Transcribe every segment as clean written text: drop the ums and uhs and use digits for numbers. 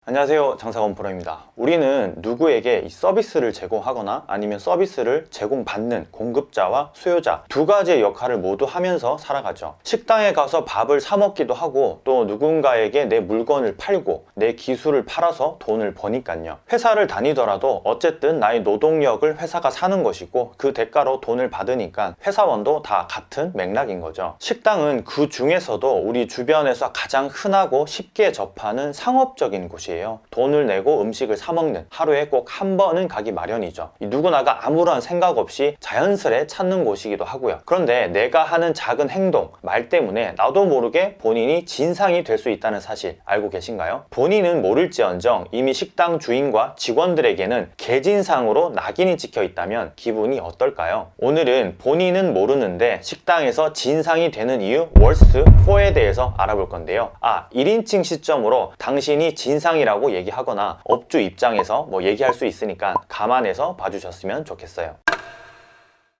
안녕하세요, 장사건 프로입니다. 우리는 누구에게 이 서비스를 제공하거나 아니면 서비스를 제공받는 공급자와 수요자 두 가지의 역할을 모두 하면서 살아가죠. 식당에 가서 밥을 사 먹기도 하고 또 누군가에게 내 물건을 팔고 내 기술을 팔아서 돈을 버니까요. 회사를 다니더라도 어쨌든 나의 노동력을 회사가 사는 것이고 그 대가로 돈을 받으니까 회사원도 다 같은 맥락인 거죠. 식당은 그 중에서도 우리 주변에서 가장 흔하고 쉽게 접하는 상업적인 곳이에요. 돈을 내고 음식을 사 먹는, 하루에 꼭 한 번은 가기 마련이죠. 누구나가 아무런 생각 없이 자연스레 찾는 곳이기도 하고요. 그런데 내가 하는 작은 행동, 말 때문에 나도 모르게 본인이 진상이 될 수 있다는 사실 알고 계신가요? 본인은 모를지언정 이미 식당 주인과 직원들에게는 개진상으로 낙인이 찍혀 있다면 기분이 어떨까요? 오늘은 본인은 모르는데 식당에서 진상이 되는 이유 월스트 4에 대해서 알아볼 건데요. 1인칭 시점으로 당신이 진상이라고 얘기하거나 업주 입장에서 얘기할 수 있으니까 감안해서 봐주셨으면 좋겠어요.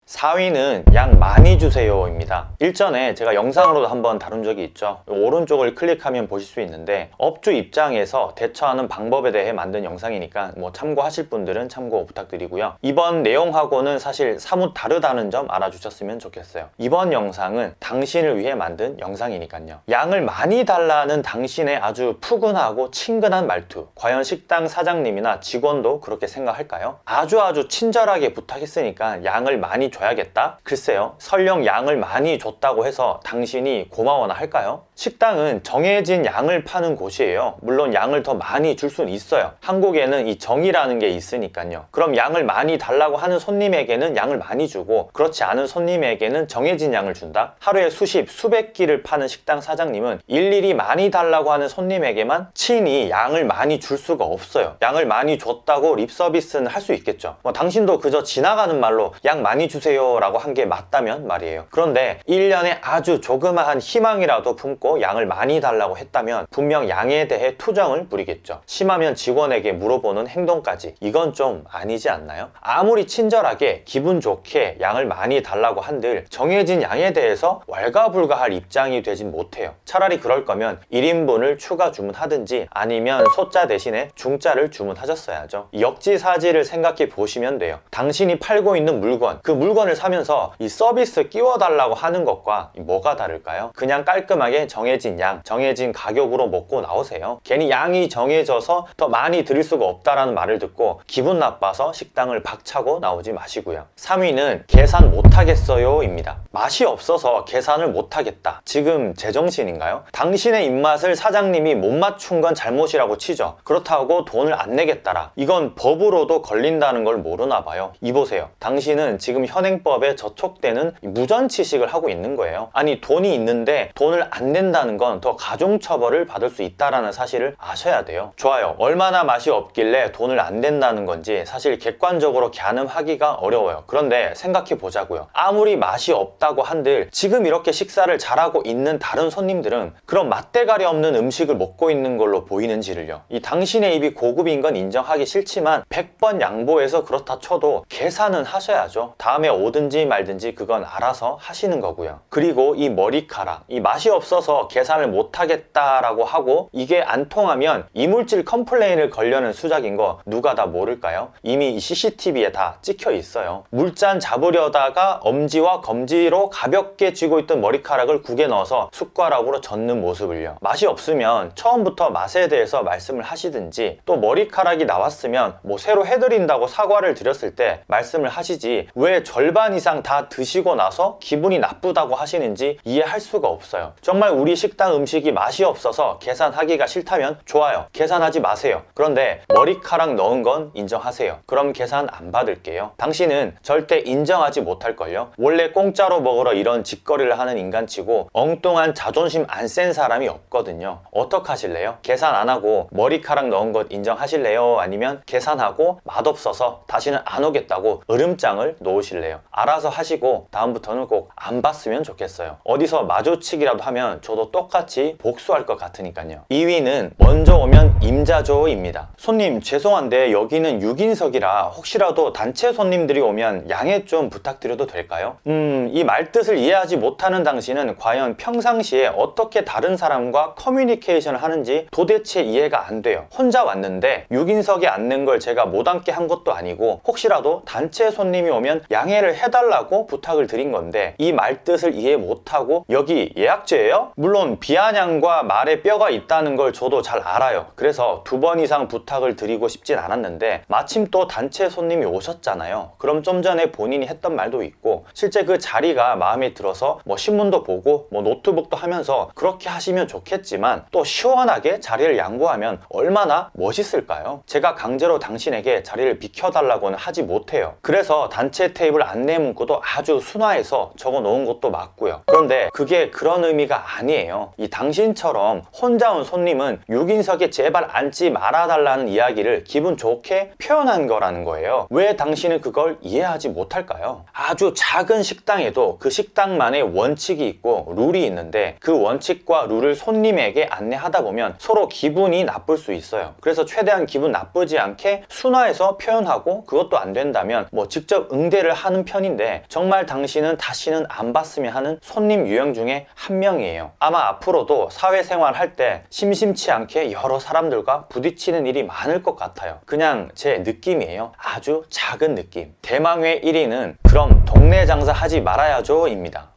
4위는 양 많이 주세요 입니다. 일전에 제가 영상으로도 한번 다룬 적이 있죠. 오른쪽을 클릭하면 보실 수 있는데 업주 입장에서 대처하는 방법에 대해 만든 영상이니까 참고하실 분들은 참고 부탁드리고요. 이번 내용하고는 사실 사뭇 다르다는 점 알아주셨으면 좋겠어요. 이번 영상은 당신을 위해 만든 영상이니까요. 양을 많이 달라는 당신의 아주 푸근하고 친근한 말투, 과연 식당 사장님이나 직원도 그렇게 생각할까요? 아주 친절하게 부탁했으니까 양을 많이 줘야겠다? 글쎄요, 설령 양을 많이 줬다고 해서 당신이 고마워나 할까요? 식당은 정해진 양을 파는 곳이에요. 물론 양을 더 많이 줄 수는 있어요. 한국에는 이 정이라는 게 있으니까요. 그럼 양을 많이 달라고 하는 손님에게는 양을 많이 주고 그렇지 않은 손님에게는 정해진 양을 준다? 하루에 수십, 수백 끼를 파는 식당 사장님은 일일이 많이 달라고 하는 손님에게만 친히 양을 많이 줄 수가 없어요. 양을 많이 줬다고 립서비스는 할 수 있겠죠. 당신도 그저 지나가는 말로 양 많이 주세요 라고 한 게 맞다면 말이에요. 그런데 1년에 아주 조그마한 희망이라도 품고 양을 많이 달라고 했다면 분명 양에 대해 투정을 부리겠죠. 심하면 직원에게 물어보는 행동까지. 이건 좀 아니지 않나요? 아무리 친절하게 기분 좋게 양을 많이 달라고 한들 정해진 양에 대해서 왈가불가할 입장이 되진 못해요. 차라리 그럴 거면 1인분을 추가 주문하든지 아니면 소자 대신에 중자를 주문하셨어야죠. 역지사지를 생각해 보시면 돼요. 당신이 팔고 있는 물건, 그 물건을 사면서 이 서비스 끼워달라고 하는 것과 뭐가 다를까요? 그냥 깔끔하게 정해진 양, 정해진 가격으로 먹고 나오세요. 괜히 양이 정해져서 더 많이 드릴 수가 없다라는 말을 듣고 기분 나빠서 식당을 박차고 나오지 마시고요. 3위는 계산 못하겠어요 입니다. 맛이 없어서 계산을 못하겠다. 지금 제정신인가요? 당신의 입맛을 사장님이 못 맞춘 건 잘못이라고 치죠. 그렇다고 돈을 안 내겠다라. 이건 법으로도 걸린다는 걸 모르나 봐요. 이보세요. 당신은 지금 현행법에 저촉되는 무전취식을 하고 있는 거예요. 아니, 돈이 있는데 돈을 안 낸다는 건 더 가중처벌을 받을 수 있다는 사실을 아셔야 돼요. 좋아요. 얼마나 맛이 없길래 돈을 안 낸다는 건지 사실 객관적으로 가늠하기가 어려워요. 그런데 생각해 보자고요. 아무리 맛이 없다고 한들 지금 이렇게 식사를 잘하고 있는 다른 손님들은 그런 맛대가리 없는 음식을 먹고 있는 걸로 보이는지를요. 이 당신의 입이 고급인 건 인정하기 싫지만 100번 양보해서 그렇다 쳐도 계산은 하셔야죠. 다음에 오든지 말든지 그건 알아서 하시는 거고요. 그리고 이 머리카락, 이 맛이 없어서 계산을 못하겠다라고 하고 이게 안 통하면 이물질 컴플레인을 걸려는 수작인 거 누가 다 모를까요? 이미 이 CCTV에 다 찍혀 있어요. 물잔 잡으려다가 엄지와 검지로 가볍게 쥐고 있던 머리카락을 국에 넣어서 숟가락으로 젓는 모습을요. 맛이 없으면 처음부터 맛에 대해서 말씀을 하시든지 또 머리카락이 나왔으면 새로 해드린다고 사과를 드렸을 때 말씀을 하시지 왜 절반 이상 다 드시고 나서 기분이 나쁘다고 하시는지 이해할 수가 없어요. 정말 우리 식당 음식이 맛이 없어서 계산하기가 싫다면 좋아요. 계산하지 마세요. 그런데 머리카락 넣은 건 인정하세요. 그럼 계산 안 받을게요. 당신은 절대 인정하지 못할걸요. 원래 공짜로 먹으러 이런 짓거리를 하는 인간치고 엉뚱한 자존심 안 센 사람이 없거든요. 어떡하실래요? 계산 안 하고 머리카락 넣은 것 인정하실래요? 아니면 계산하고 맛없어서 다시는 안 오겠다고 으름장을 놓으실래요? 돼요. 알아서 하시고 다음부터는 꼭 안 봤으면 좋겠어요. 어디서 마주치기라도 하면 저도 똑같이 복수할 것 같으니까요. 2위는 먼저 오면 임자조입니다. 손님 죄송한데 여기는 6인석이라 혹시라도 단체 손님들이 오면 양해 좀 부탁드려도 될까요? 이 말뜻을 이해하지 못하는 당신은 과연 평상시에 어떻게 다른 사람과 커뮤니케이션을 하는지 도대체 이해가 안 돼요. 혼자 왔는데 6인석에 앉는 걸 제가 못 앉게 한 것도 아니고 혹시라도 단체 손님이 오면 양해를 해달라고 부탁을 드린 건데 이 말뜻을 이해 못하고 여기 예약제예요? 물론 비아냥과 말에 뼈가 있다는 걸 저도 잘 알아요. 그래서 2번 이상 부탁을 드리고 싶진 않았는데 마침 또 단체 손님이 오셨잖아요. 그럼 좀 전에 본인이 했던 말도 있고 실제 그 자리가 마음에 들어서 뭐 신문도 보고 뭐 노트북도 하면서 그렇게 하시면 좋겠지만 또 시원하게 자리를 양보하면 얼마나 멋있을까요? 제가 강제로 당신에게 자리를 비켜달라고는 하지 못해요. 그래서 단체 테이블 안내 문구도 아주 순화해서 적어 놓은 것도 맞고요. 그런데 그게 그런 의미가 아니에요. 이 당신처럼 혼자 온 손님은 6인석에 제발 앉지 말아달라는 이야기를 기분 좋게 표현한 거라는 거예요. 왜 당신은 그걸 이해하지 못할까요? 아주 작은 식당에도 그 식당만의 원칙이 있고 룰이 있는데 그 원칙과 룰을 손님에게 안내하다 보면 서로 기분이 나쁠 수 있어요. 그래서 최대한 기분 나쁘지 않게 순화해서 표현하고 그것도 안 된다면 뭐 직접 응대를 하는 편인데 정말 당신은 다시는 안 봤으면 하는 손님 유형 중에 한 명이에요. 아마 앞으로도 사회생활 할 때 심심치 않게 여러 사람들과 부딪히는 일이 많을 것 같아요. 그냥 제 느낌이에요. 아주 작은 느낌. 대망의 1위는 그럼 동네 장사 하지 말아야죠 입니다.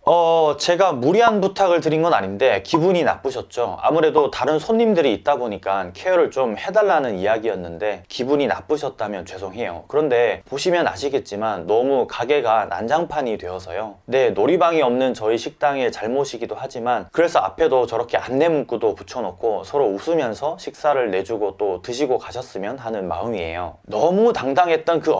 제가 무리한 부탁을 드린 건 아닌데 기분이 나쁘셨죠. 아무래도 다른 손님들이 있다 보니까 케어를 좀 해달라는 이야기였는데 기분이 나쁘셨다면 죄송해요. 그런데 보시면 아시겠지만 너무 가게가 난장판이 되어서요. 네, 놀이방이 없는 저희 식당의 잘못이기도 하지만 그래서 앞에도 저렇게 안내 문구도 붙여놓고 서로 웃으면서 식사를 내주고 또 드시고 가셨으면 하는 마음이에요. 너무 당당했던 그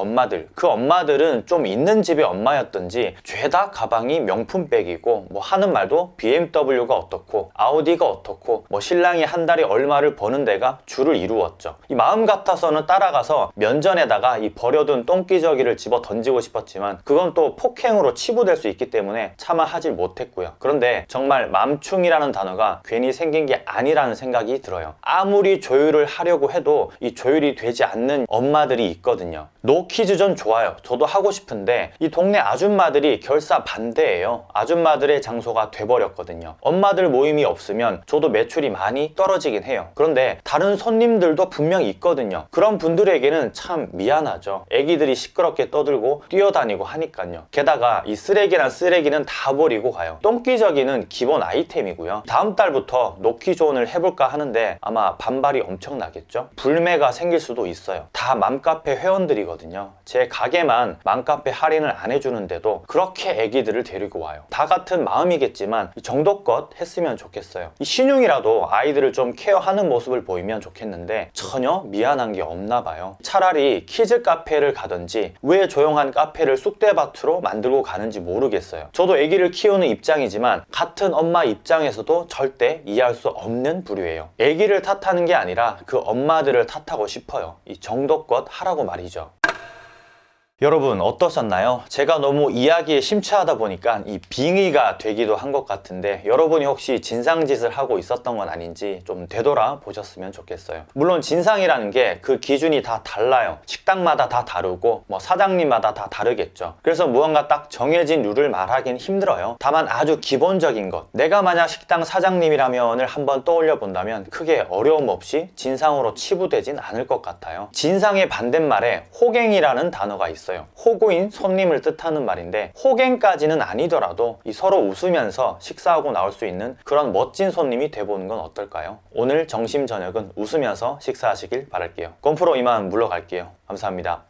엄마들은 좀 있는 집의 엄마였던지 죄다 가방이 명품 백이고 뭐 하는 말도 BMW가 어떻고 아우디가 어떻고 뭐 신랑이 한 달에 얼마를 버는 데가 주를 이루었죠. 이 마음 같아서는 따라가서 면전에다가 이 버려둔 똥기저귀를 집어 던지고 싶었지만 그건 또 폭행으로 치부될 수 있기 때문에 차마 하질 못했고요. 그런데 정말 맘충이라는 단어가 괜히 생긴 게 아니라는 생각이 들어요. 아무리 조율을 하려고 해도 이 조율이 되지 않는 엄마들이 있거든요. 노키즈전 좋아요. 저도 하고 싶은데 이 동네 아줌마들이 결사 반대예요. 아줌마들의 장소가 돼버렸거든요. 엄마들 모임이 없으면 저도 매출이 많이 떨어지긴 해요. 그런데 다른 손님들도 분명히 있거든요. 그런 분들에게는 참 미안하죠. 애기들이 시끄럽게 떠들고 뛰어다니고 하니까요. 게다가 이 쓰레기란 쓰레기는 다 버리고 가요. 똥기저귀는 기본 아이템이고요. 다음 달부터 노키존을 해볼까 하는데 아마 반발이 엄청나겠죠. 불매가 생길 수도 있어요. 다 맘카페 회원들이거든요. 제 가게만 맘카페 할인을 안 해주는데도 그렇게 애기들을 데리고 와요. 다 같은 마음이겠지만 정도껏 했으면 좋겠어요. 이 신용이라도 아이들을 좀 케어하는 모습을 보이면 좋겠는데 전혀 미안한 게 없나 봐요. 차라리 키즈 카페를 가든지 왜 조용한 카페를 쑥대밭으로 만들고 가는지 모르겠어요. 저도 아기를 키우는 입장이지만 같은 엄마 입장에서도 절대 이해할 수 없는 부류예요. 아기를 탓하는 게 아니라 그 엄마들을 탓하고 싶어요. 이 정도껏 하라고 말이죠. 여러분 어떠셨나요? 제가 너무 이야기에 심취하다 보니까 이 빙의가 되기도 한 것 같은데 여러분이 혹시 진상짓을 하고 있었던 건 아닌지 좀 되돌아 보셨으면 좋겠어요. 물론 진상이라는 게 그 기준이 다 달라요. 식당마다 다 다르고 뭐 사장님마다 다 다르겠죠. 그래서 무언가 딱 정해진 룰을 말하긴 힘들어요. 다만 아주 기본적인 것, 내가 만약 식당 사장님이라면을 한번 떠올려 본다면 크게 어려움 없이 진상으로 치부되진 않을 것 같아요. 진상의 반대말에 호갱이라는 단어가 있어요. 호구인 손님을 뜻하는 말인데 호갱까지는 아니더라도 이 서로 웃으면서 식사하고 나올 수 있는 그런 멋진 손님이 돼보는 건 어떨까요? 오늘 점심 저녁은 웃으면서 식사하시길 바랄게요. 건프로 이만 물러갈게요. 감사합니다.